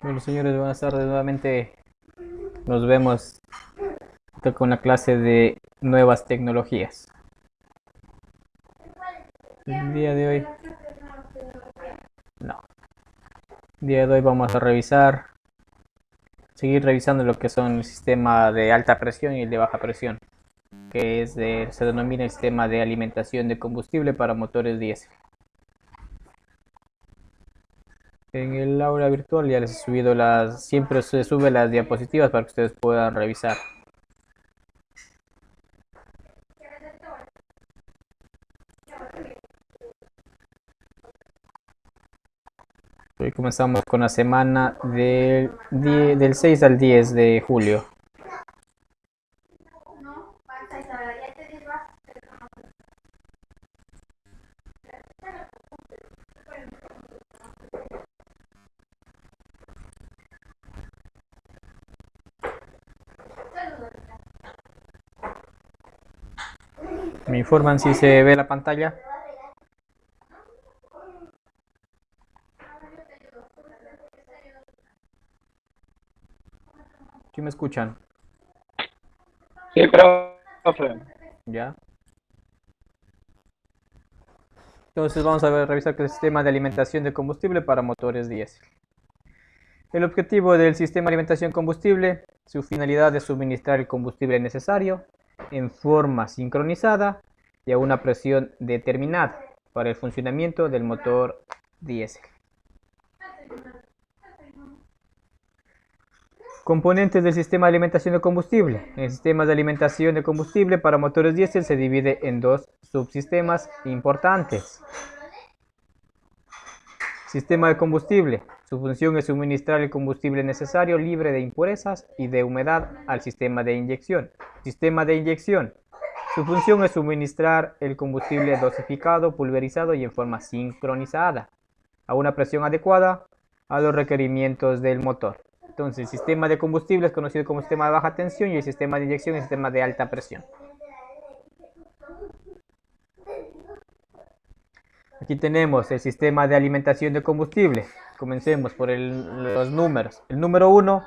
Bueno, señores, buenas tardes. Nuevamente nos vemos con la clase de nuevas tecnologías. El día de hoy, no. El día de hoy vamos a seguir revisando lo que son el sistema de alta presión y el de baja presión, que se denomina el sistema de alimentación de combustible para motores diésel. En el aula virtual ya les he subido siempre se sube las diapositivas para que ustedes puedan revisar. Hoy comenzamos con la semana del 6 al 10 de julio. ¿Me informan si se ve la pantalla? ¿Sí me escuchan? Sí, profe. ¿Ya? Entonces vamos a revisar el sistema de alimentación de combustible para motores diésel. El objetivo del sistema de alimentación combustible, su finalidad es suministrar el combustible necesario en forma sincronizada y a una presión determinada para el funcionamiento del motor diésel. Componentes del sistema de alimentación de combustible. El sistema de alimentación de combustible para motores diésel se divide en dos subsistemas importantes. Sistema de combustible. Su función es suministrar el combustible necesario libre de impurezas y de humedad al sistema de inyección. Sistema de inyección. Su función es suministrar el combustible dosificado, pulverizado y en forma sincronizada a una presión adecuada a los requerimientos del motor. Entonces, el sistema de combustible es conocido como sistema de baja tensión y el sistema de inyección es el sistema de alta presión. Aquí tenemos el sistema de alimentación de combustible. Comencemos por los números. El número 1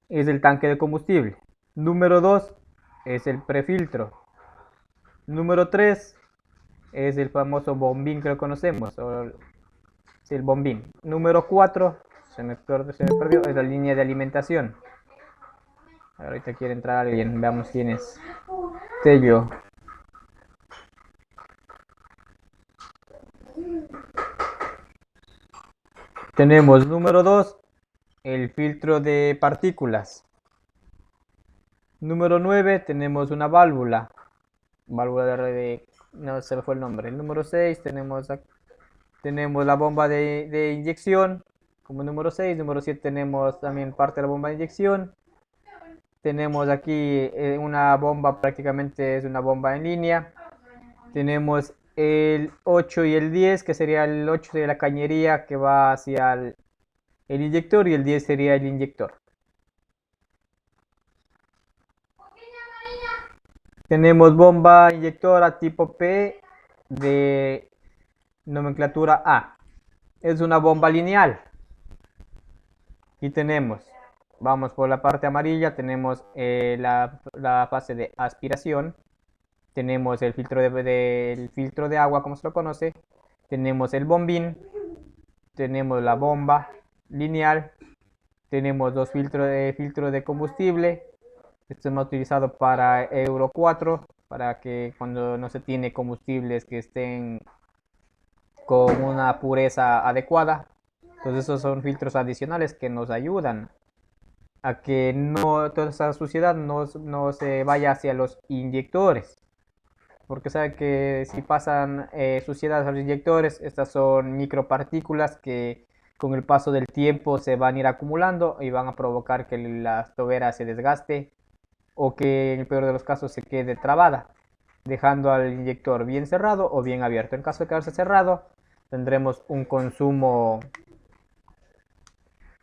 es el tanque de combustible. Número 2 es el prefiltro. Número 3 es el famoso bombín que lo conocemos. El bombín. Número 4, se me perdió, es la línea de alimentación. Ahorita quiere entrar alguien, veamos quién es. Tello. Tenemos número 2, el filtro de partículas. Número 9, tenemos una válvula. Válvula de no se me fue el nombre. El número 6, tenemos la bomba de inyección. Como número 6, número 7 tenemos también parte de la bomba de inyección. Tenemos aquí una bomba, prácticamente es una bomba en línea. Tenemos el 8 y el 10, que sería el 8 sería la cañería que va hacia el inyector y el 10 sería el inyector. Tenemos bomba inyectora tipo P de nomenclatura A. Es una bomba lineal. Y tenemos, vamos por la parte amarilla, tenemos la fase de aspiración. Tenemos el filtro de agua, como se lo conoce. Tenemos el bombín. Tenemos la bomba lineal. Tenemos dos filtros de combustible. Esto es más utilizado para Euro 4, para que cuando no se tiene combustibles que estén con una pureza adecuada. Entonces esos son filtros adicionales que nos ayudan a que toda esa suciedad no se vaya hacia los inyectores. Porque sabe que si pasan suciedades a los inyectores, estas son micropartículas que con el paso del tiempo se van a ir acumulando y van a provocar que la tobera se desgaste o que en el peor de los casos se quede trabada, dejando al inyector bien cerrado o bien abierto. En caso de quedarse cerrado, tendremos un consumo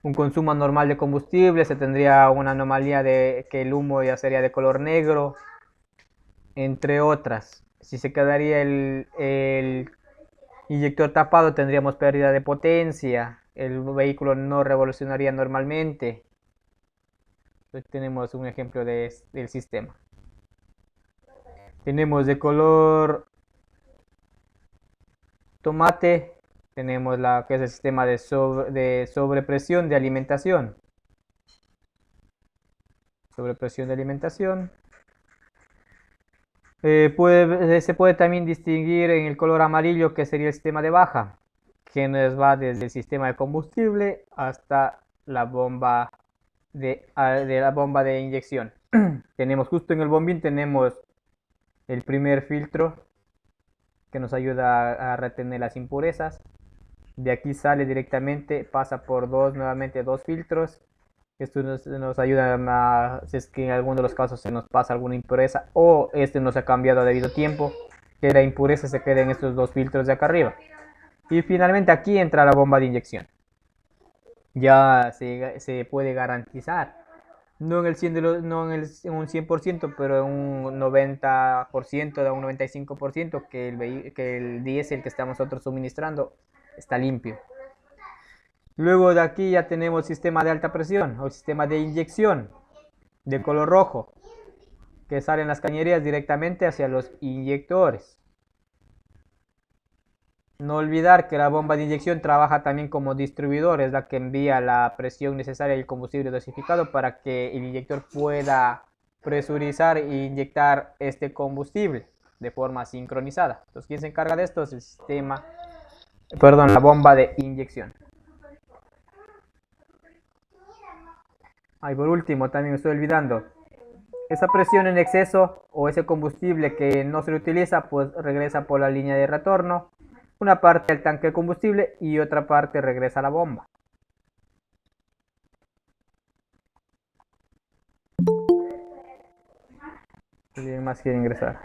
normal de combustible, se tendría una anomalía de que el humo ya sería de color negro, entre otras. Si se quedaría el Inyector tapado, tendríamos pérdida de potencia. El vehículo no revolucionaría normalmente. Entonces tenemos un ejemplo del sistema. Tenemos de color tomate. Tenemos la que es el sistema de sobrepresión de alimentación. Sobrepresión de alimentación. Se puede también distinguir en el color amarillo, que sería el sistema de baja, que nos va desde el sistema de combustible hasta la bomba de inyección. Tenemos justo en el bombín, tenemos el primer filtro que nos ayuda a retener las impurezas. De aquí sale directamente, pasa por nuevamente dos filtros. Esto nos ayuda a, si es que en alguno de los casos se nos pasa alguna impureza o no se ha cambiado a debido tiempo, que la impureza se quede en estos dos filtros de acá arriba. Y finalmente aquí entra la bomba de inyección. Ya se puede garantizar, no en el 100%, no en un 100%, pero en un 90%, de un 95%, que el diésel que estamos nosotros suministrando está limpio. Luego de aquí ya tenemos sistema de alta presión o sistema de inyección de color rojo, que salen las cañerías directamente hacia los inyectores. No olvidar que la bomba de inyección trabaja también como distribuidor, es la que envía la presión necesaria y el combustible dosificado para que el inyector pueda presurizar e inyectar este combustible de forma sincronizada. Entonces, ¿quién se encarga de esto? Es el sistema, perdón, la bomba de inyección. Y por último, también me estoy olvidando, esa presión en exceso o ese combustible que no se le utiliza, pues regresa por la línea de retorno. Una parte al tanque de combustible y otra parte regresa a la bomba. ¿Alguien más quiere ingresar?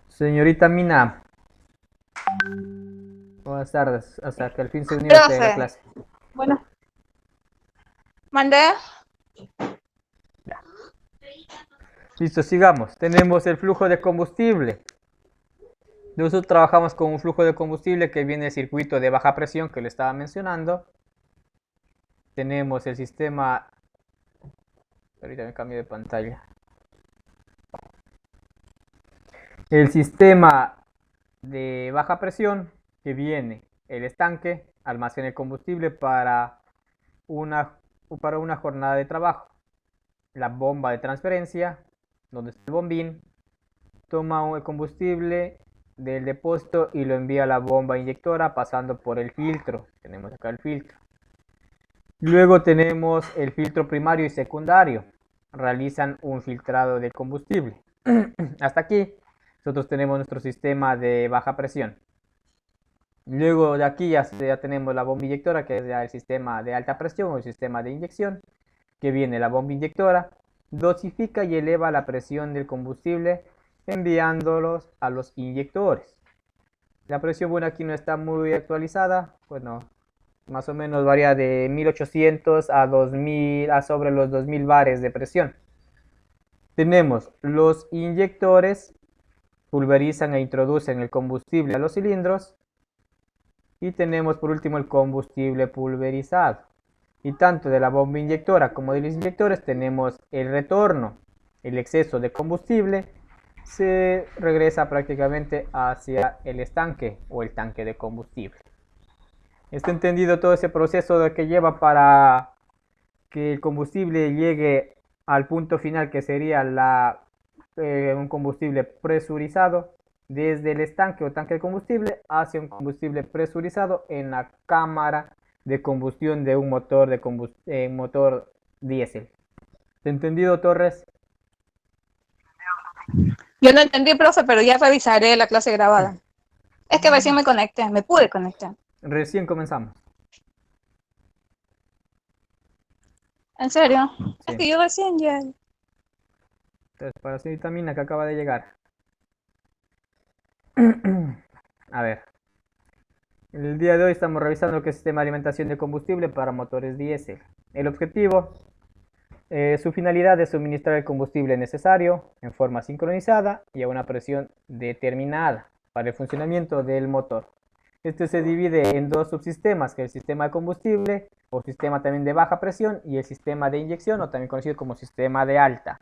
Señorita Mina. Buenas tardes. Hasta que al fin se unió a la clase. Bueno. ¿Mandé? Ya. Listo, sigamos. Tenemos el flujo de combustible. Nosotros trabajamos con un flujo de combustible que viene del circuito de baja presión que le estaba mencionando. Tenemos el sistema... Ahorita me cambio de pantalla. El sistema de baja presión, que viene el estanque, almacena el combustible para una jornada de trabajo. La bomba de transferencia, donde está el bombín, toma el combustible del depósito y lo envía a la bomba inyectora pasando por el filtro. Tenemos acá el filtro. Luego tenemos el filtro primario y secundario. Realizan un filtrado de combustible. Hasta aquí nosotros tenemos nuestro sistema de baja presión. Luego de aquí ya tenemos la bomba inyectora, que es ya el sistema de alta presión o el sistema de inyección, que viene la bomba inyectora, dosifica y eleva la presión del combustible enviándolos a los inyectores. La presión, bueno, aquí no está muy actualizada, bueno, más o menos varía de 1800 a 2000, a sobre los 2000 bares de presión. Tenemos los inyectores, pulverizan e introducen el combustible a los cilindros. Y tenemos por último el combustible pulverizado. Y tanto de la bomba inyectora como de los inyectores tenemos el retorno. El exceso de combustible se regresa prácticamente hacia el estanque o el tanque de combustible. ¿Está entendido todo ese proceso de que lleva para que el combustible llegue al punto final, que sería un combustible presurizado, desde el estanque o tanque de combustible hacia un combustible presurizado en la cámara de combustión de un motor motor diésel? ¿Te entendido, Torres? Yo no entendí, profe, pero ya revisaré la clase grabada. Es que recién me conecté, me pude conectar. Recién comenzamos. ¿En serio? Sí. Es que yo recién ya... Entonces, para la señorita Mina, que acaba de llegar. A ver. El día de hoy estamos revisando lo que es el sistema de alimentación de combustible para motores diésel. El objetivo Su finalidad es suministrar el combustible necesario en forma sincronizada y a una presión determinada para el funcionamiento del motor. Este se divide en dos subsistemas, que es el sistema de combustible o sistema también de baja presión y el sistema de inyección o también conocido como sistema de alta.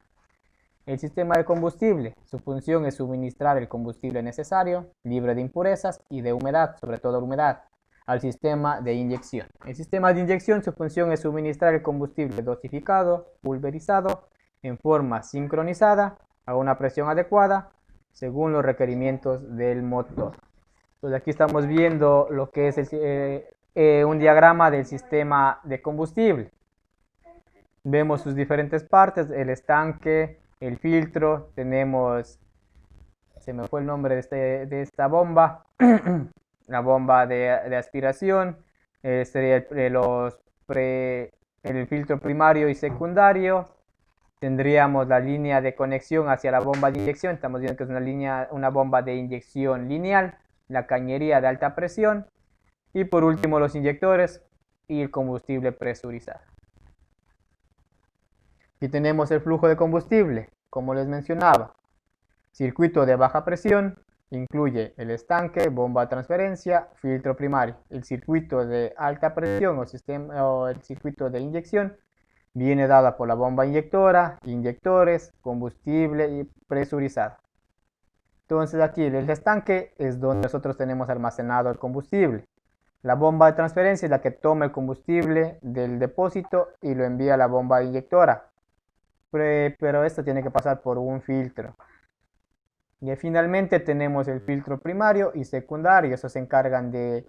El sistema de combustible, su función es suministrar el combustible necesario, libre de impurezas y de humedad, sobre todo humedad, al sistema de inyección. El sistema de inyección, su función es suministrar el combustible dosificado, pulverizado, en forma sincronizada, a una presión adecuada, según los requerimientos del motor. Entonces aquí estamos viendo lo que es un diagrama del sistema de combustible. Vemos sus diferentes partes, el estanque, el filtro, tenemos, se me fue el nombre de esta bomba, la bomba de aspiración, sería el filtro primario y secundario. Tendríamos la línea de conexión hacia la bomba de inyección, estamos viendo que es una bomba de inyección lineal, la cañería de alta presión y por último los inyectores y el combustible presurizado. Aquí tenemos el flujo de combustible, como les mencionaba. Circuito de baja presión incluye el estanque, bomba de transferencia, filtro primario. El circuito de alta presión o el circuito de inyección viene dada por la bomba inyectora, inyectores, combustible y presurizado. Entonces aquí el estanque es donde nosotros tenemos almacenado el combustible. La bomba de transferencia es la que toma el combustible del depósito y lo envía a la bomba inyectora. Pero esto tiene que pasar por un filtro. Y finalmente tenemos el filtro primario y secundario. Esos se encargan de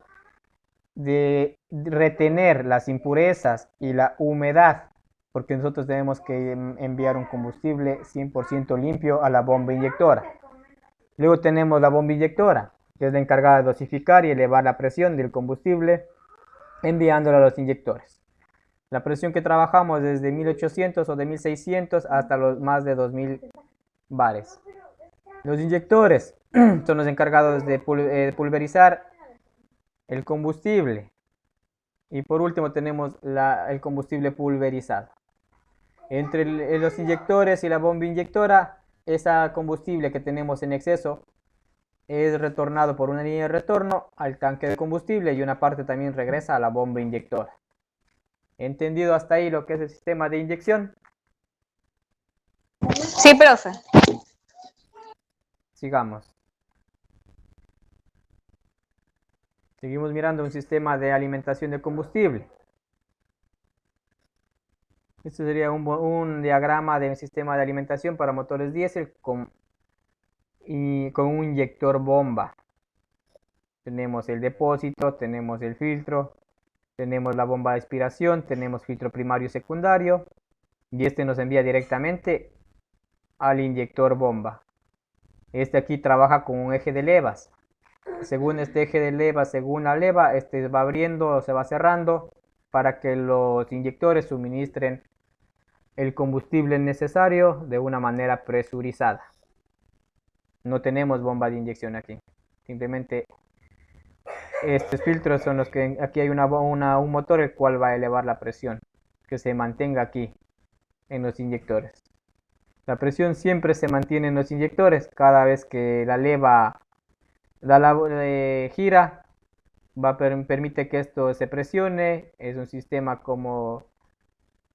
retener las impurezas y la humedad, porque nosotros tenemos que enviar un combustible 100% limpio a la bomba inyectora. Luego tenemos la bomba inyectora, que es la encargada de dosificar y elevar la presión del combustible, enviándolo a los inyectores. La presión que trabajamos desde 1800 o de 1600 hasta los más de 2000 bares. Los inyectores son los encargados de pulverizar el combustible. Y por último tenemos el combustible pulverizado. Entre los inyectores y la bomba inyectora, ese combustible que tenemos en exceso es retornado por una línea de retorno al tanque de combustible y una parte también regresa a la bomba inyectora. ¿Entendido hasta ahí lo que es el sistema de inyección? Sí, profe. Sigamos. Seguimos mirando un sistema de alimentación de combustible. Este sería un diagrama de un sistema de alimentación para motores diésel con un inyector bomba. Tenemos el depósito, tenemos el filtro, tenemos la bomba de aspiración, tenemos filtro primario y secundario, y este nos envía directamente al inyector bomba. Este aquí trabaja con un eje de levas. Según este eje de levas, según la leva, este va abriendo o se va cerrando para que los inyectores suministren el combustible necesario de una manera presurizada. No tenemos bomba de inyección aquí. Simplemente estos filtros son los que aquí hay un motor el cual va a elevar la presión que se mantenga aquí en los inyectores. La presión siempre se mantiene en los inyectores. Cada vez que la leva gira, permite que esto se presione. Es un sistema como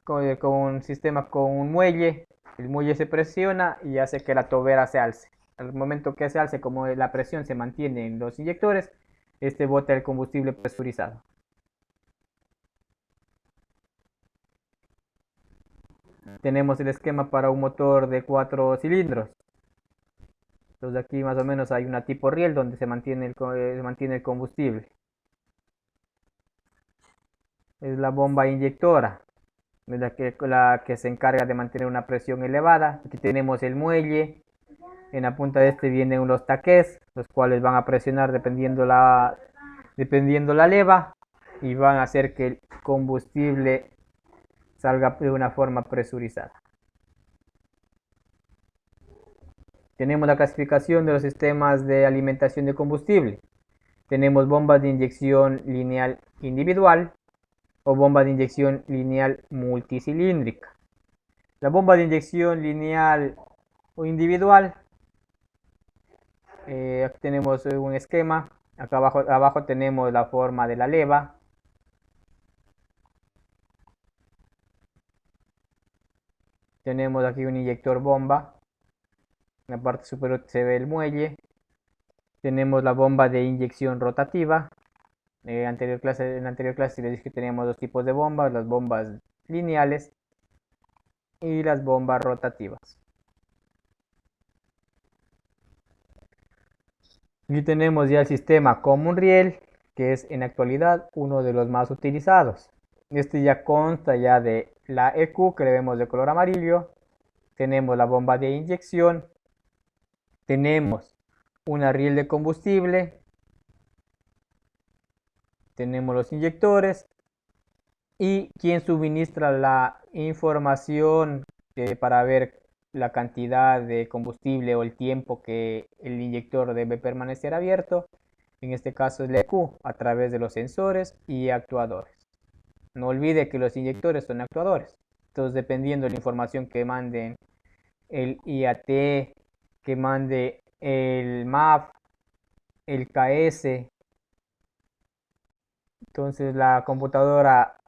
un sistema con un muelle. El muelle se presiona y hace que la tobera se alce. Al momento que se alce, como la presión se mantiene en los inyectores, este bota el combustible presurizado. Tenemos el esquema para un motor de 4 cilindros. Entonces aquí más o menos hay una tipo riel donde se mantiene el combustible. Es la bomba inyectora, es la que se encarga de mantener una presión elevada. Aquí tenemos el muelle. En la punta de este vienen unos taqués, los cuales van a presionar dependiendo la leva y van a hacer que el combustible salga de una forma presurizada. Tenemos la clasificación de los sistemas de alimentación de combustible. Tenemos bombas de inyección lineal individual o bomba de inyección lineal multicilíndrica. La bomba de inyección lineal o individual. Aquí tenemos un esquema. Acá abajo tenemos la forma de la leva. Tenemos aquí un inyector bomba. En la parte superior se ve el muelle. Tenemos la bomba de inyección rotativa. En la anterior clase les dije que teníamos dos tipos de bombas, las bombas lineales y las bombas rotativas. Aquí tenemos ya el sistema Common Riel, que es en actualidad uno de los más utilizados. Este ya consta ya de la EQ que le vemos de color amarillo. Tenemos la bomba de inyección. Tenemos una riel de combustible. Tenemos los inyectores. Y quien suministra la información para ver la cantidad de combustible o el tiempo que el inyector debe permanecer abierto. En este caso es la EQ a través de los sensores y actuadores. No olvide que los inyectores son actuadores. Entonces, dependiendo de la información que manden el IAT, que mande el MAF, el KS, entonces la computadora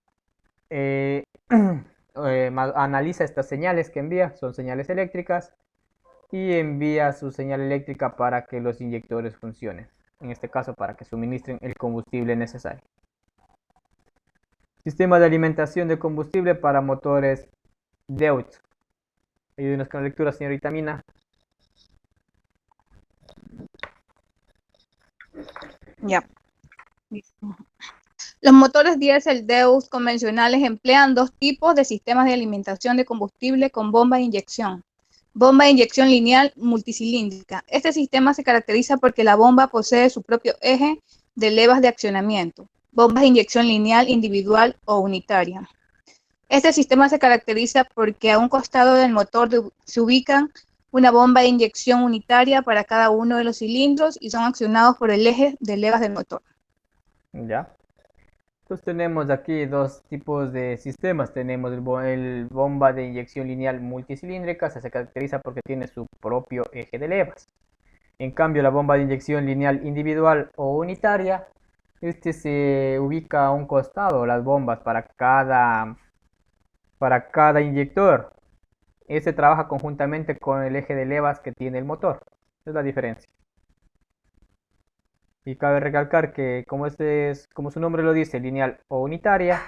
analiza estas señales que envía, son señales eléctricas, y envía su señal eléctrica para que los inyectores funcionen. En este caso, para que suministren el combustible necesario. Sistema de alimentación de combustible para motores DEUT. Ayúdenos con la lectura, señorita Mina. Ya. Los motores diésel DEUT convencionales emplean dos tipos de sistemas de alimentación de combustible con bomba de inyección. Bomba de inyección lineal multicilíndrica. Este sistema se caracteriza porque la bomba posee su propio eje de levas de accionamiento. Bombas de inyección lineal individual o unitaria. Este sistema se caracteriza porque a un costado del motor se ubican una bomba de inyección unitaria para cada uno de los cilindros y son accionados por el eje de levas del motor. Ya. Entonces tenemos aquí dos tipos de sistemas. Tenemos el bomba de inyección lineal multicilíndrica, se caracteriza porque tiene su propio eje de levas. En cambio, la bomba de inyección lineal individual o unitaria, se ubica a un costado las bombas para cada inyector. Este trabaja conjuntamente con el eje de levas que tiene el motor. Esa es la diferencia. Y cabe recalcar que como su nombre lo dice, lineal o unitaria,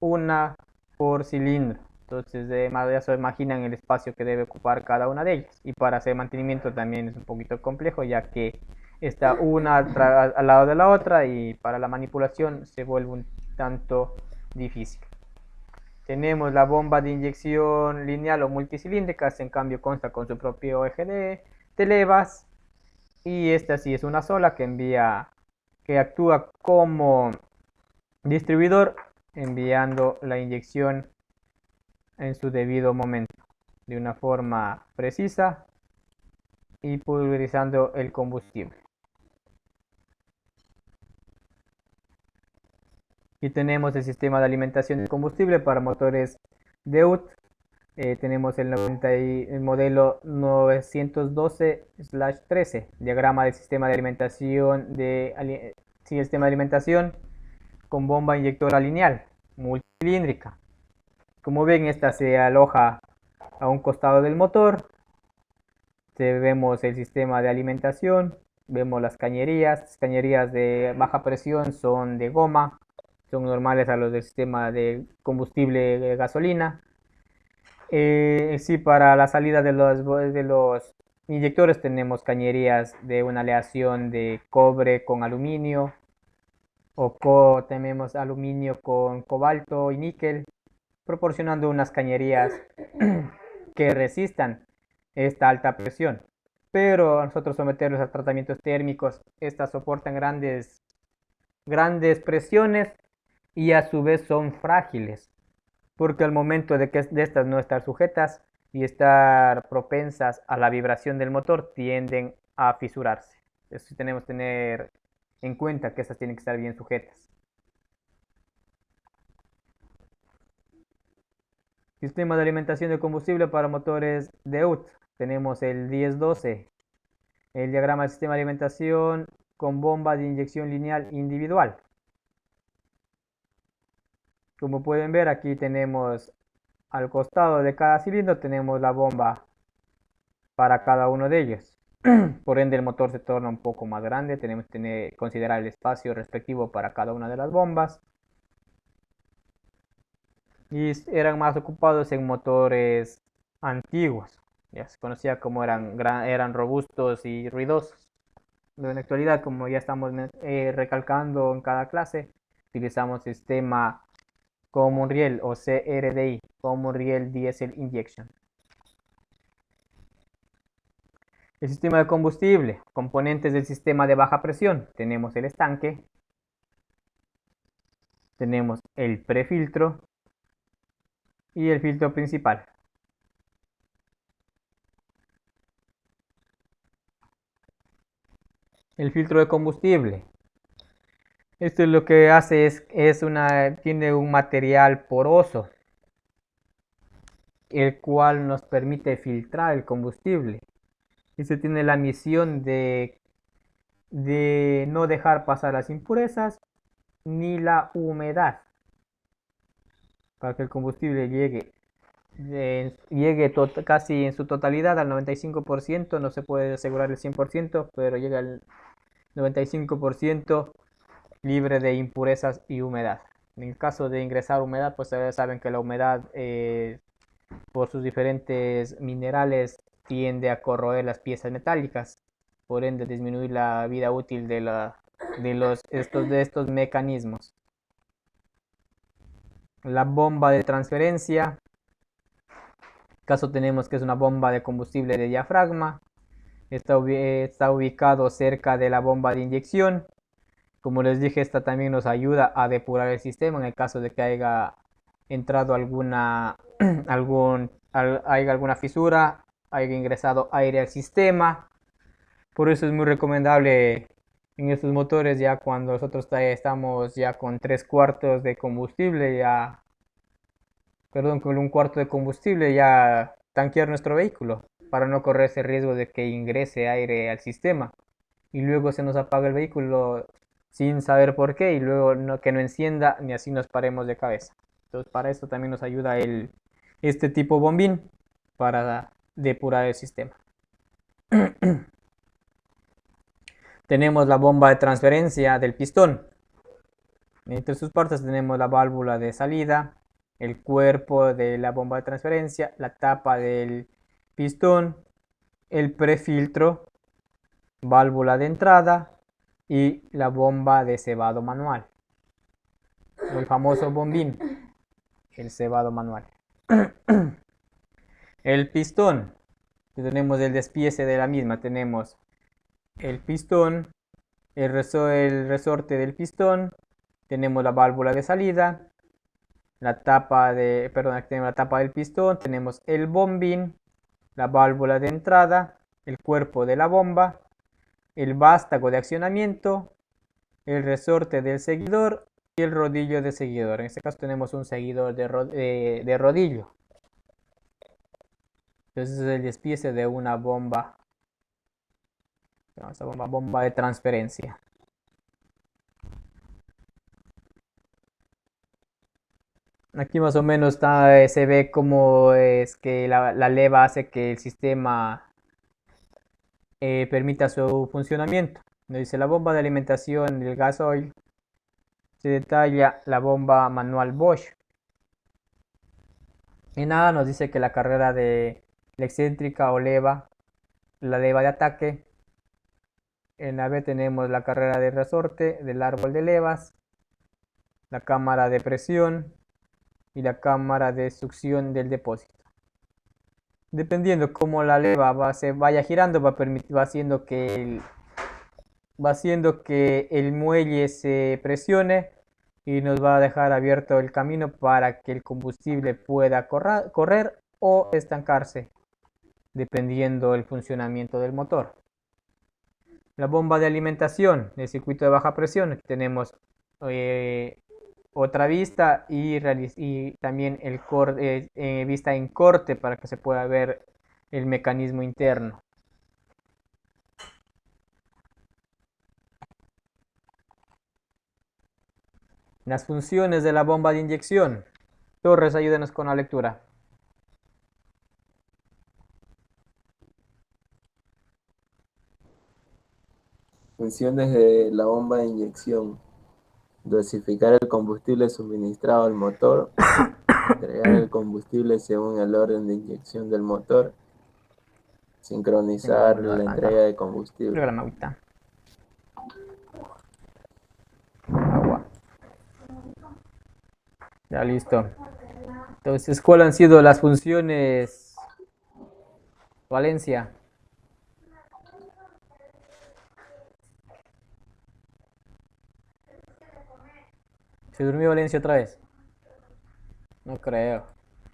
una por cilindro. Entonces ya se imaginan el espacio que debe ocupar cada una de ellas. Y para hacer mantenimiento también es un poquito complejo, ya que está una al lado de la otra y para la manipulación se vuelve un tanto difícil. Tenemos la bomba de inyección lineal o multicilíndrica, en cambio consta con su propio eje de levas. Y esta sí es una sola que actúa como distribuidor, enviando la inyección en su debido momento, de una forma precisa y pulverizando el combustible. Y tenemos el sistema de alimentación de combustible para motores DEUT. Tenemos el modelo 912/13, diagrama del sistema de alimentación el sistema de alimentación con bomba inyectora lineal multicilíndrica. Como ven, esta se aloja a un costado del motor. Vemos el sistema de alimentación, vemos las cañerías de baja presión son de goma, son normales a los del sistema de combustible de gasolina. Sí, para la salida de los inyectores tenemos cañerías de una aleación de cobre con aluminio, o tenemos aluminio con cobalto y níquel, proporcionando unas cañerías que resistan esta alta presión. Pero a nosotros someterlos a tratamientos térmicos, estas soportan grandes presiones y a su vez son frágiles, porque al momento de estas no estar sujetas y estar propensas a la vibración del motor, tienden a fisurarse. Eso sí tenemos que tener en cuenta que estas tienen que estar bien sujetas. Sistema de alimentación de combustible para motores DEUT. Tenemos el 1012. El diagrama del sistema de alimentación con bomba de inyección lineal individual. Como pueden ver, aquí tenemos al costado de cada cilindro, tenemos la bomba para cada uno de ellos. Por ende, el motor se torna un poco más grande. Tenemos que considerar el espacio respectivo para cada una de las bombas. Y eran más ocupados en motores antiguos. Ya se conocía como eran robustos y ruidosos. Pero en la actualidad, como ya estamos recalcando en cada clase, utilizamos sistema Common Rail o CRDI, Common Rail Diesel Injection. El sistema de combustible, componentes del sistema de baja presión. Tenemos el estanque, tenemos el prefiltro y el filtro principal. El filtro de combustible. Esto lo que hace tiene un material poroso, el cual nos permite filtrar el combustible. Este tiene la misión de no dejar pasar las impurezas ni la humedad, para que el combustible llegue casi en su totalidad al 95%. No se puede asegurar el 100%, pero llega al 95% libre de impurezas y humedad. En el caso de ingresar humedad, pues ustedes saben que la humedad, por sus diferentes minerales, tiende a corroer las piezas metálicas, por ende disminuir la vida útil de estos mecanismos. La bomba de transferencia. En caso tenemos que es una bomba de combustible de diafragma. Está ubicado cerca de la bomba de inyección. Como les dije, esta también nos ayuda a depurar el sistema en el caso de que haya entrado alguna fisura, haya ingresado aire al sistema. Por eso es muy recomendable en estos motores, ya cuando nosotros estamos ya con 3/4 de combustible, con un cuarto de combustible, ya tanquear nuestro vehículo para no correr ese riesgo de que ingrese aire al sistema y luego se nos apaga el vehículo sin saber por qué, y luego que no encienda ni así nos paremos de cabeza. Entonces, para esto también nos ayuda este tipo bombín para depurar el sistema. Tenemos la bomba de transferencia del pistón. Entre sus partes tenemos la válvula de salida, el cuerpo de la bomba de transferencia, la tapa del pistón, el prefiltro, válvula de entrada y la bomba de cebado manual. El famoso bombín, el cebado manual. El pistón. Tenemos el despiece de la misma. Tenemos el pistón, el resorte del pistón, tenemos la válvula de salida, tenemos la tapa del pistón, tenemos el bombín, la válvula de entrada, el cuerpo de la bomba, el vástago de accionamiento, el resorte del seguidor y el rodillo de seguidor. En este caso tenemos un seguidor de rodillo. Entonces es el despiece de una bomba. Esta bomba de transferencia. Aquí más o menos se ve cómo es que la leva hace que el sistema permita su funcionamiento. Nos dice la bomba de alimentación del gasoil. Se detalla la bomba manual Bosch. En A nos dice que la carrera de la excéntrica o leva, la leva de ataque. En la B tenemos la carrera de resorte del árbol de levas, la cámara de presión y la cámara de succión del depósito. Dependiendo cómo la leva se vaya girando, va haciendo que el muelle se presione y nos va a dejar abierto el camino para que el combustible pueda correr o estancarse, dependiendo del funcionamiento del motor. La bomba de alimentación del circuito de baja presión. Aquí tenemos otra vista y también vista en corte para que se pueda ver el mecanismo interno. Las funciones de la bomba de inyección. Torres, ayúdenos con la lectura. Funciones de la bomba de inyección: dosificar el combustible suministrado al motor, entregar el combustible según el orden de inyección del motor, sincronizar la entrega de combustible. Agua. Ya listo. Entonces, ¿cuáles han sido las funciones, Valencia? ¿Se durmió Valencia otra vez? No creo.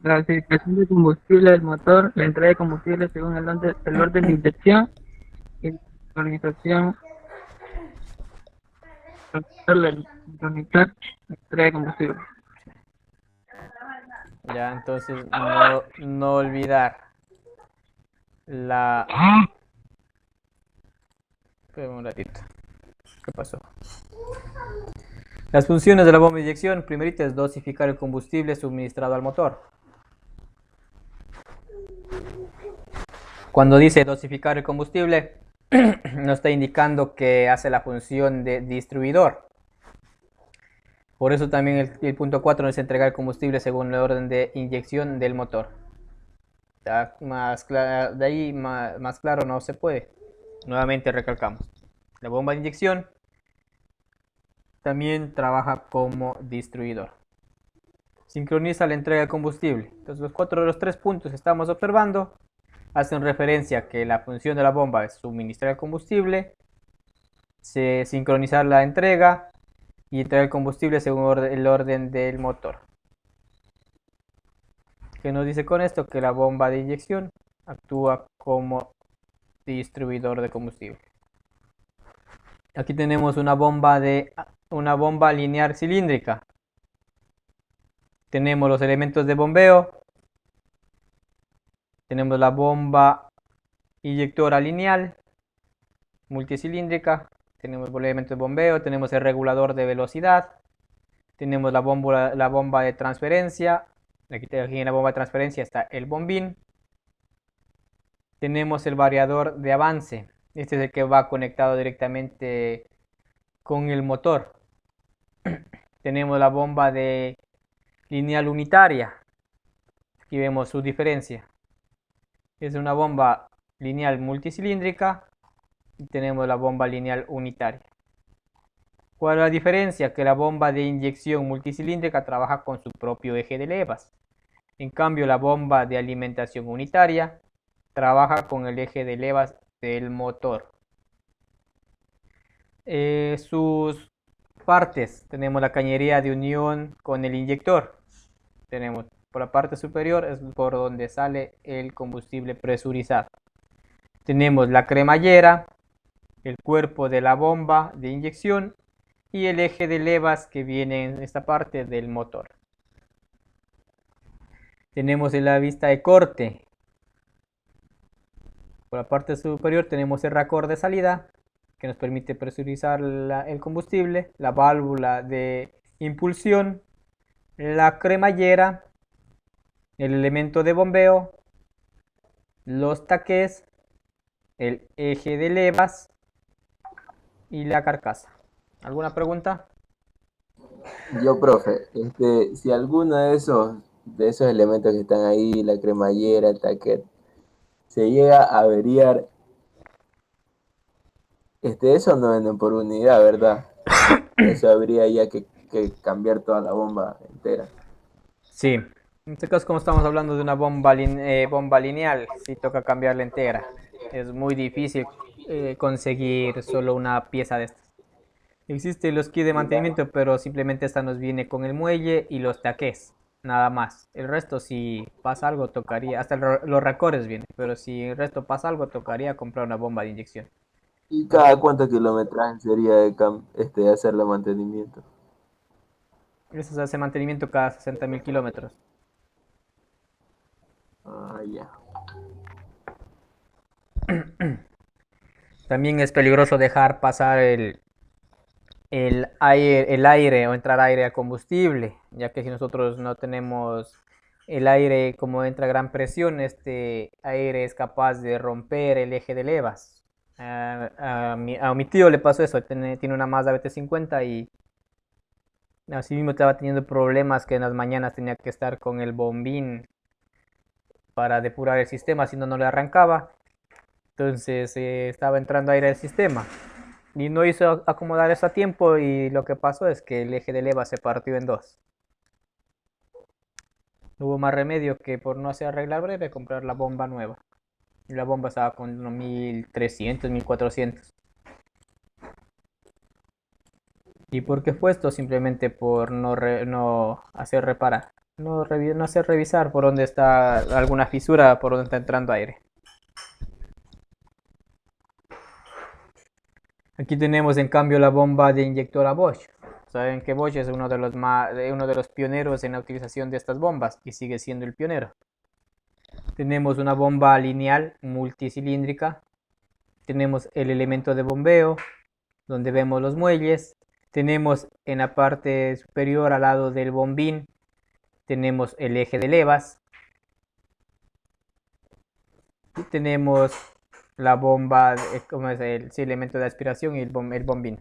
La dosificación de combustible del motor, la entrega de combustible según el orden de inyección y la sincronización. Sincronizar la entrega de combustible. Ya, entonces no olvidar la... Espera un ratito. ¿Qué pasó? Las funciones de la bomba de inyección, primerita es dosificar el combustible suministrado al motor. Cuando dice dosificar el combustible, nos está indicando que hace la función de distribuidor. Por eso también el punto 4 es entregar el combustible según el orden de inyección del motor. De ahí más claro no se puede. Nuevamente recalcamos. La bomba de inyección también trabaja como distribuidor. Sincroniza la entrega de combustible. Entonces los 3 puntos que estamos observando hacen referencia a que la función de la bomba es suministrar el combustible, sincronizar la entrega y entregar el combustible según el orden del motor. ¿Qué nos dice con esto? Que la bomba de inyección actúa como distribuidor de combustible. Aquí tenemos una bomba lineal cilíndrica. Tenemos los elementos de bombeo. Tenemos la bomba inyectora lineal multicilíndrica. Tenemos el elemento de bombeo. Tenemos el regulador de velocidad. Tenemos la bomba de transferencia. Aquí en la bomba de transferencia está el bombín. Tenemos el variador de avance. Este es el que va conectado directamente con el motor. Tenemos la bomba de lineal unitaria. Aquí vemos su diferencia. Es una bomba lineal multicilíndrica y tenemos la bomba lineal unitaria. ¿Cuál es la diferencia? Que la bomba de inyección multicilíndrica trabaja con su propio eje de levas. En cambio, la bomba de alimentación unitaria trabaja con el eje de levas del motor. Sus partes: tenemos la cañería de unión con el inyector. Tenemos por la parte superior, es por donde sale el combustible presurizado. Tenemos la cremallera, el cuerpo de la bomba de inyección y el eje de levas que viene en esta parte del motor. Tenemos en la vista de corte. Por la parte superior tenemos el racor de salida, que nos permite presurizar el combustible, la válvula de impulsión, la cremallera, el elemento de bombeo, los taqués, el eje de levas y la carcasa. ¿Alguna pregunta? Yo, profe, si alguno de esos elementos que están ahí, la cremallera, el taquet, se llega a averiar, eso no venden por unidad, ¿verdad? Eso habría ya que cambiar toda la bomba entera. Sí, en este caso, como estamos hablando de una bomba lineal, sí toca cambiarla entera. Es muy difícil conseguir solo una pieza de estas. Existen los kits de mantenimiento, pero simplemente esta nos viene con el muelle y los taqués, nada más. El resto, si pasa algo, tocaría, hasta los racores vienen, pero si el resto pasa algo, tocaría comprar una bomba de inyección. ¿Y cada cuánto kilometraje sería de hacerle mantenimiento? Eso se hace mantenimiento cada 60.000 kilómetros. Ah, ya. También es peligroso dejar pasar el aire o entrar aire a combustible, ya que si nosotros no tenemos el aire, como entra a gran presión, este aire es capaz de romper el eje de levas. A mi tío le pasó eso, tiene una Mazda BT50 y así mismo estaba teniendo problemas que en las mañanas tenía que estar con el bombín para depurar el sistema, si no, no le arrancaba. Entonces estaba entrando aire al sistema y no hizo acomodar eso a tiempo y lo que pasó es que el eje de leva se partió en dos. No hubo más remedio que por no hacer arreglar breve comprar la bomba nueva. Y la bomba estaba con unos 1300, 1400. ¿Y por qué fue esto? Simplemente por no hacer reparar. No hacer revisar por dónde está alguna fisura, por dónde está entrando aire. Aquí tenemos en cambio la bomba de inyectora Bosch. Saben que Bosch es uno de los pioneros en la utilización de estas bombas y sigue siendo el pionero. Tenemos una bomba lineal multicilíndrica. Tenemos el elemento de bombeo, donde vemos los muelles. Tenemos en la parte superior al lado del bombín, tenemos el eje de levas. Y tenemos la bomba, como es el elemento de aspiración y el bombín.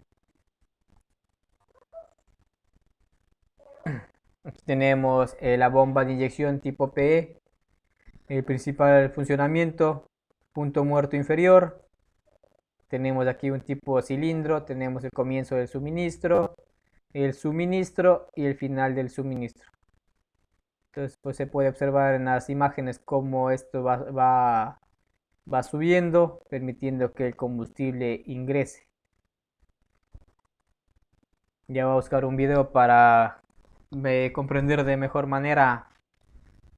Aquí tenemos la bomba de inyección tipo PE, el principal funcionamiento, punto muerto inferior. Tenemos aquí un tipo cilindro, tenemos el comienzo del suministro, el suministro y el final del suministro. Entonces pues se puede observar en las imágenes cómo esto va subiendo, permitiendo que el combustible ingrese. Ya voy a buscar un video para comprender de mejor manera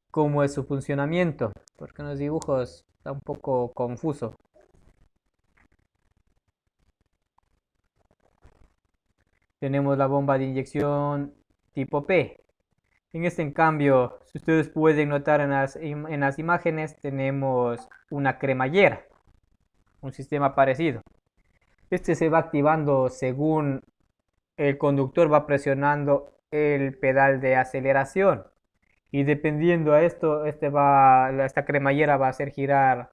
cómo es su funcionamiento, porque en los dibujos está un poco confuso. Tenemos la bomba de inyección tipo P. En este, en cambio, si ustedes pueden notar en las imágenes, tenemos una cremallera, un sistema parecido. Este se va activando según el conductor va presionando el pedal de aceleración. Y dependiendo a esto, esta cremallera va a hacer girar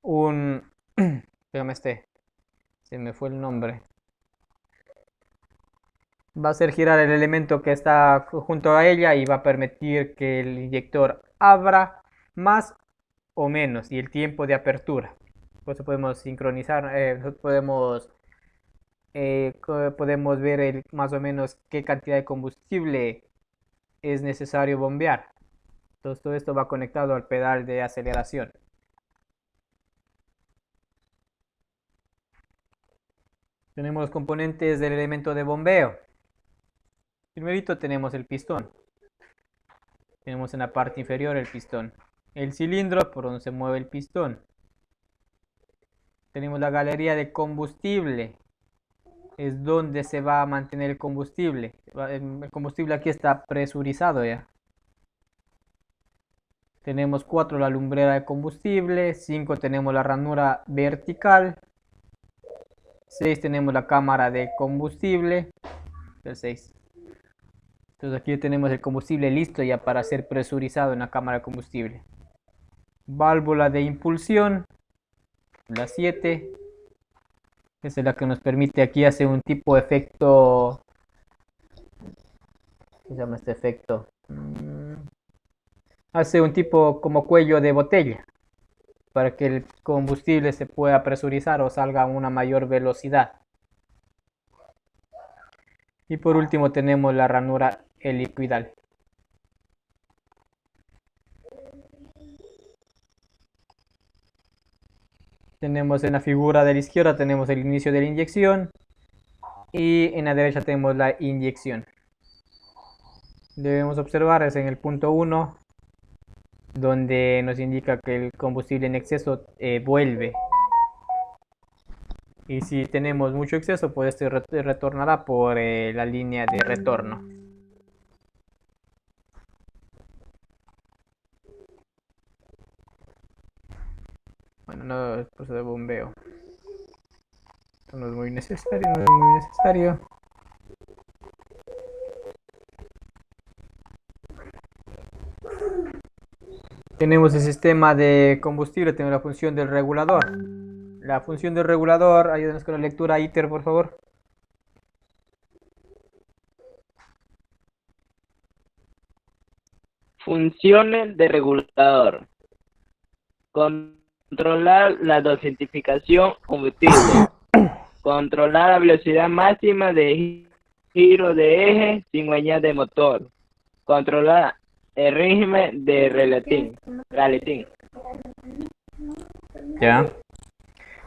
un... Dígame se me fue el nombre. Va a hacer girar el elemento que está junto a ella y va a permitir que el inyector abra más o menos y el tiempo de apertura. Por eso podemos sincronizar, podemos ver más o menos qué cantidad de combustible es necesario bombear. Entonces todo esto va conectado al pedal de aceleración. Tenemos los componentes del elemento de bombeo. Primerito tenemos el pistón. Tenemos en la parte inferior el pistón. El cilindro por donde se mueve el pistón. Tenemos la galería de combustible. Es donde se va a mantener el combustible. El combustible aquí está presurizado ya. Tenemos 4 la lumbrera de combustible. 5 tenemos la ranura vertical. 6 tenemos la cámara de combustible. El 6. Entonces aquí tenemos el combustible listo ya para ser presurizado en la cámara de combustible. Válvula de impulsión, la 7. Esa es la que nos permite aquí hacer un tipo de efecto. ¿Qué se llama este efecto? Hace un tipo como cuello de botella para que el combustible se pueda presurizar o salga a una mayor velocidad. Y por último tenemos la ranura helicoidal. Tenemos en la figura de la izquierda tenemos el inicio de la inyección y en la derecha tenemos la inyección. Debemos observar es en el punto 1 donde nos indica que el combustible en exceso vuelve. Y si tenemos mucho exceso, pues este retornará por la línea de retorno. no el proceso de bombeo. Esto no es muy necesario, no es muy necesario. Tenemos el sistema de combustible, tenemos la función del regulador. La función del regulador, ayúdenos con la lectura, ITER, por favor. Funciones de regulador. Controlar la dosificación combustible. Controlar la velocidad máxima de giro de eje sin huella de motor. Controlar el régimen de raletín. Ya.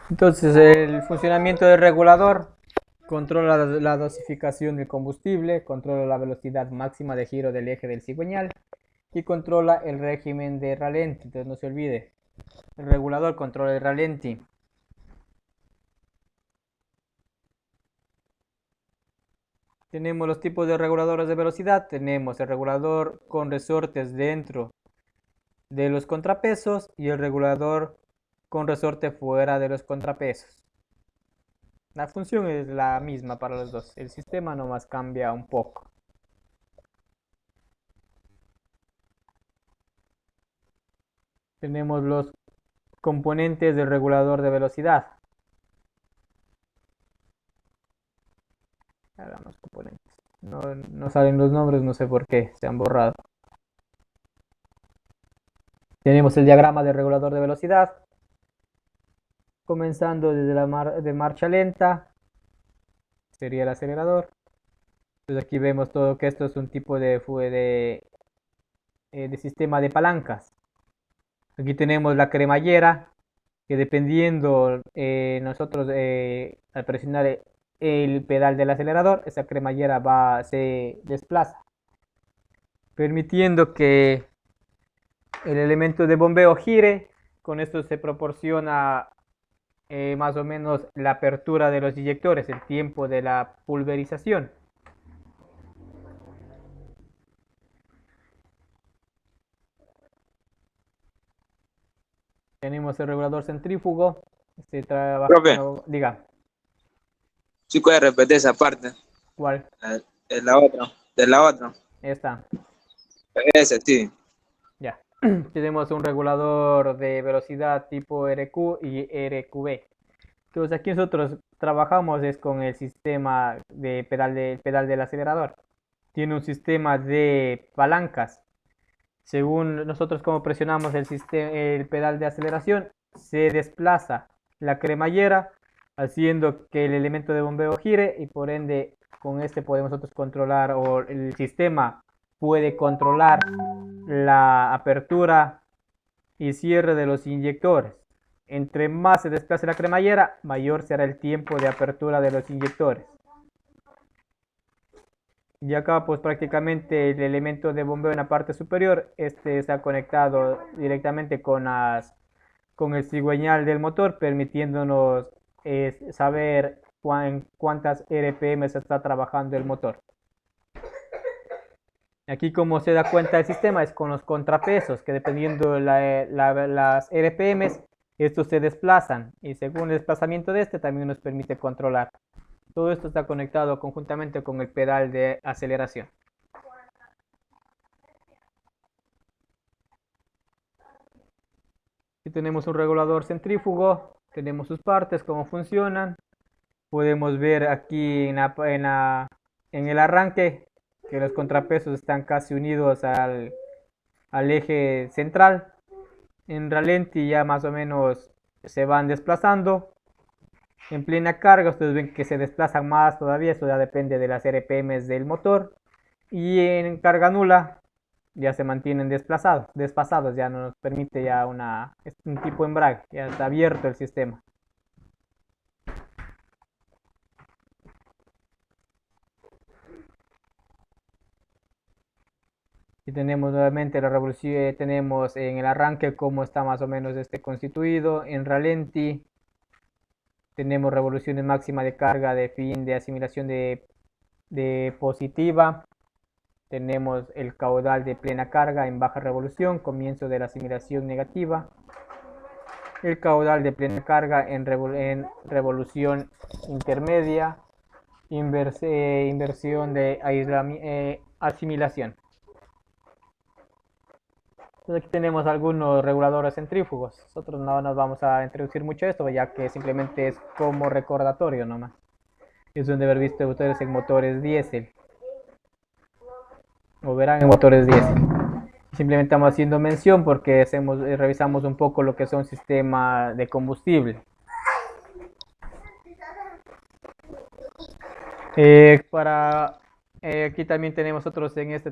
Entonces, el funcionamiento del regulador controla la dosificación del combustible, controla la velocidad máxima de giro del eje del cigüeñal y controla el régimen de ralenti. Entonces, no se olvide, el regulador controla el ralenti. Tenemos los tipos de reguladores de velocidad. Tenemos el regulador con resortes dentro de los contrapesos y el regulador con resorte fuera de los contrapesos. La función es la misma para los dos. El sistema nomás cambia un poco. Tenemos los componentes del regulador de velocidad. Hagamos componentes. No salen los nombres, no sé por qué, se han borrado. Tenemos el diagrama del regulador de velocidad. Comenzando desde la de marcha lenta, sería el acelerador. Entonces aquí vemos todo que esto es un tipo de sistema de palancas. Aquí tenemos la cremallera, que dependiendo nosotros al presionar el pedal del acelerador, esa cremallera se desplaza, permitiendo que el elemento de bombeo gire. Con esto se proporciona más o menos la apertura de los inyectores, el tiempo de la pulverización. Tenemos el regulador centrífugo. Profe. Diga. ¿Sí puede repetir esa parte? ¿Cuál? De la otra. Esta. Ese, sí. Ya. Tenemos un regulador de velocidad tipo RQ y RQB. Entonces aquí nosotros trabajamos es con el sistema de pedal del acelerador. Tiene un sistema de palancas. Según nosotros como presionamos el pedal de aceleración, se desplaza la cremallera, haciendo que el elemento de bombeo gire, y por ende con este podemos nosotros controlar, o el sistema puede controlar la apertura y cierre de los inyectores. Entre más se desplace la cremallera, mayor será el tiempo de apertura de los inyectores. Y acá pues prácticamente el elemento de bombeo en la parte superior, este está conectado directamente con el cigüeñal del motor, permitiéndonos saber cuántas RPM se está trabajando el motor. Aquí como se da cuenta el sistema es con los contrapesos, que dependiendo las RPMs, estos se desplazan, y según el desplazamiento de este también nos permite controlar. Todo esto está conectado conjuntamente con el pedal de aceleración. Aquí tenemos un regulador centrífugo, tenemos sus partes, cómo funcionan. Podemos ver aquí en el arranque que los contrapesos están casi unidos al eje central. En ralenti ya más o menos se van desplazando. En plena carga ustedes ven que se desplazan más todavía, eso ya depende de las RPMs del motor. Y en carga nula ya se mantienen despasados, ya no nos permite ya un tipo de embrague, ya está abierto el sistema. Y tenemos nuevamente la revolución, tenemos en el arranque cómo está más o menos constituido. En ralenti tenemos revoluciones máxima de carga de fin de asimilación de positiva. Tenemos el caudal de plena carga en baja revolución, comienzo de la asimilación negativa. el caudal de plena carga en revolución intermedia, inversión de asimilación. Entonces aquí tenemos algunos reguladores centrífugos. Nosotros no nos vamos a introducir mucho esto, ya que simplemente es como recordatorio nomás. Es donde haber visto ustedes en motores diésel. O verán en motores diésel. Simplemente estamos haciendo mención porque revisamos un poco lo que son sistemas de combustible. Aquí también tenemos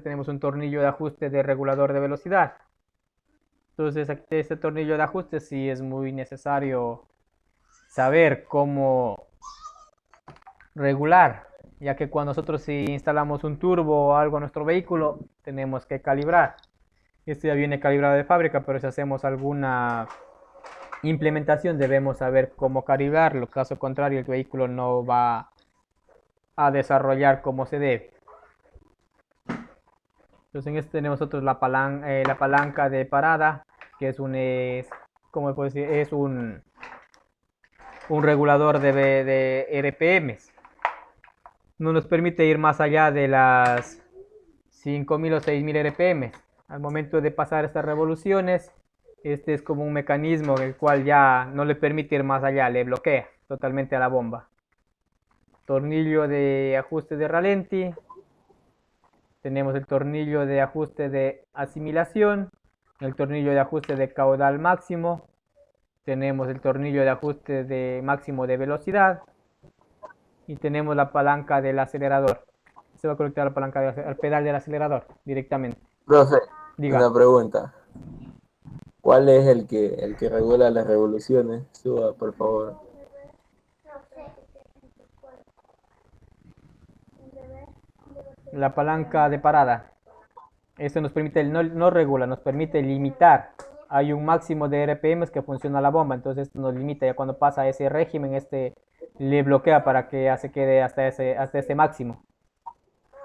tenemos un tornillo de ajuste de regulador de velocidad. Entonces aquí este tornillo de ajuste sí es muy necesario saber cómo regular, ya que cuando nosotros si instalamos un turbo o algo a nuestro vehículo, tenemos que calibrar. Este ya viene calibrado de fábrica, pero si hacemos alguna implementación debemos saber cómo calibrarlo. Caso contrario, el vehículo no va a desarrollar como se debe. Entonces en este tenemos nosotros la palanca de parada, que es ¿cómo puedo decir? Es un regulador de RPMs. No nos permite ir más allá de las 5000 o 6000 RPMs. Al momento de pasar estas revoluciones, este es como un mecanismo el cual ya no le permite ir más allá, le bloquea totalmente a la bomba. Tornillo de ajuste de ralenti. Tenemos el tornillo de ajuste de asimilación, el tornillo de ajuste de caudal máximo, tenemos el tornillo de ajuste de máximo de velocidad y tenemos la palanca del acelerador. Se va a conectar la palanca al pedal del acelerador directamente. Profe, Diga. una pregunta. ¿Cuál es el que regula las revoluciones? Suba, por favor. La palanca de parada. Esto nos permite, no regula, nos permite limitar. Hay un máximo de RPMs que funciona la bomba, entonces esto nos limita. Ya cuando pasa ese régimen, le bloquea para que ya se quede hasta ese máximo.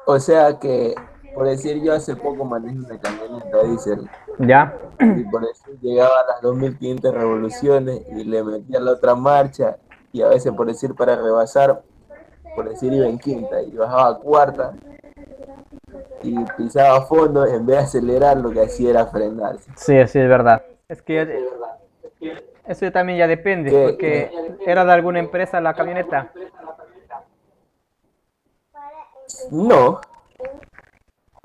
O sea que, por decir, yo hace poco manejé una camioneta diésel. ¿Ya? Y por decir, llegaba a las 2500 revoluciones y le metía la otra marcha. Y a veces, por decir, para rebasar, por decir, iba en quinta y bajaba a cuarta. Y pisaba a fondo, en vez de acelerar, lo que hacía era frenarse. Sí, es verdad. Es que eso también ya depende, porque ¿era de alguna empresa la camioneta? No.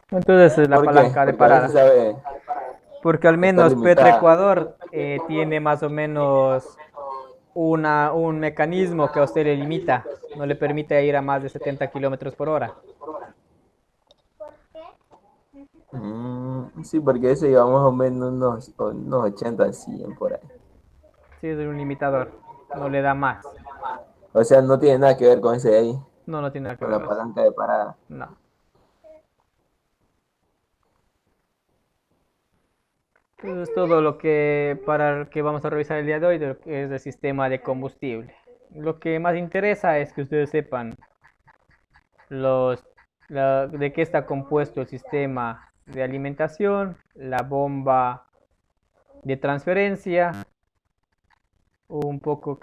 Entonces es la palanca de parada. Porque al menos Petroecuador tiene más o menos un mecanismo que a usted le limita, no le permite ir a más de 70 kilómetros por hora. Sí, porque ese iba más o menos unos 80, 100 por ahí. Sí, es un limitador, no le da más. O sea, no tiene nada que ver con ese de ahí. No, no tiene nada que ver con la palanca de parada. No. Entonces es todo lo que vamos a revisar el día de hoy, de lo que es el sistema de combustible. Lo que más interesa es que ustedes sepan de qué está compuesto el sistema de alimentación, la bomba de transferencia, un poco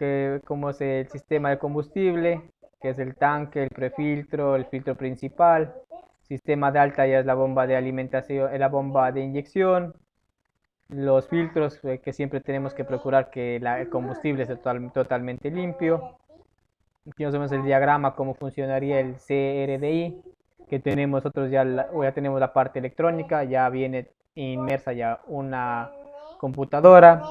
cómo es el sistema de combustible, que es el tanque, el prefiltro, el filtro principal. Sistema de alta ya es la bomba de alimentación, la bomba de inyección. Los filtros que siempre tenemos que procurar que el combustible sea totalmente limpio. Aquí nos vemos el diagrama, cómo funcionaría el CRDI, que tenemos nosotros ya tenemos la parte electrónica, ya viene inmersa ya una computadora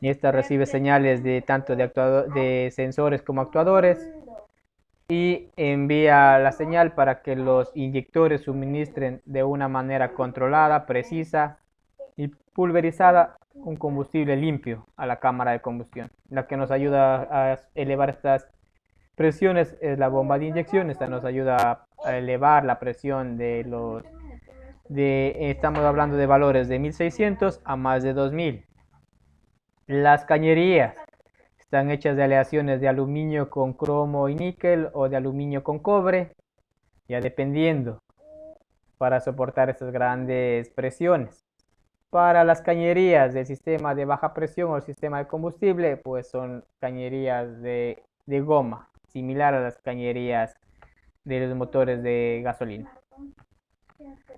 y esta recibe señales de tanto de sensores como actuadores y envía la señal para que los inyectores suministren de una manera controlada, precisa y pulverizada un combustible limpio a la cámara de combustión. La que nos ayuda a elevar estas presiones es la bomba de inyección. Esta nos ayuda a elevar la presión estamos hablando de valores de 1600 a más de 2000. Las cañerías están hechas de aleaciones de aluminio con cromo y níquel o de aluminio con cobre, ya dependiendo, para soportar estas grandes presiones. para las cañerías del sistema de baja presión o el sistema de combustible, pues son cañerías de goma, similar a las cañerías de los motores de gasolina.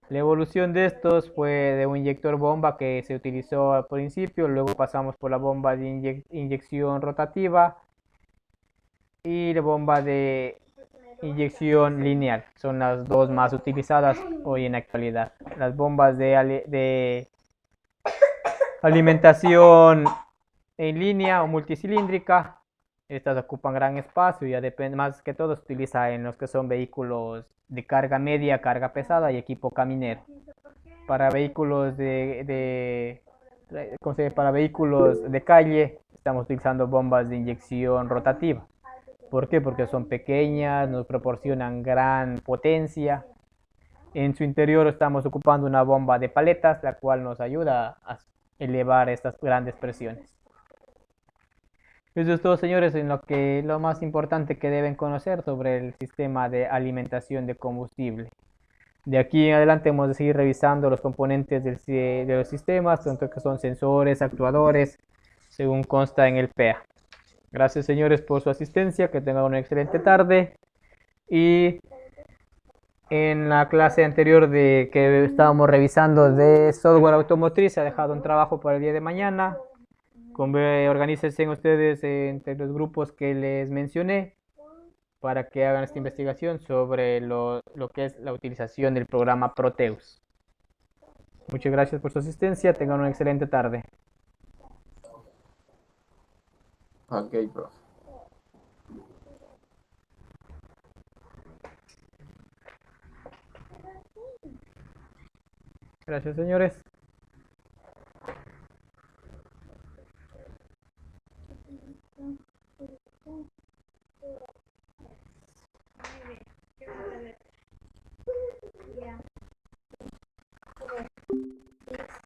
La evolución de estos fue de un inyector bomba que se utilizó al principio, luego pasamos por la bomba de inyección rotativa y la bomba de inyección lineal. Son las dos más utilizadas hoy en la actualidad. Las bombas de alimentación en línea o multicilíndrica, estas ocupan gran espacio y ya depende, más que todo se utiliza en los que son vehículos de carga media, carga pesada y equipo caminero. Para vehículos para vehículos de calle estamos utilizando bombas de inyección rotativa. ¿Por qué? Porque son pequeñas, nos proporcionan gran potencia. En su interior estamos ocupando una bomba de paletas, la cual nos ayuda a elevar estas grandes presiones. Eso es todo, señores, en lo más importante que deben conocer sobre el sistema de alimentación de combustible. De aquí en adelante vamos a seguir revisando los componentes de los sistemas, tanto que son sensores, actuadores, según consta en el PEA. Gracias, señores, por su asistencia, que tengan una excelente tarde. Y en la clase anterior que estábamos revisando de software automotriz, se ha dejado un trabajo para el día de mañana. Organícense ustedes entre los grupos que les mencioné para que hagan esta investigación sobre lo que es la utilización del programa Proteus. Muchas gracias por su asistencia. Tengan una excelente tarde. Ok, profe. Gracias, señores.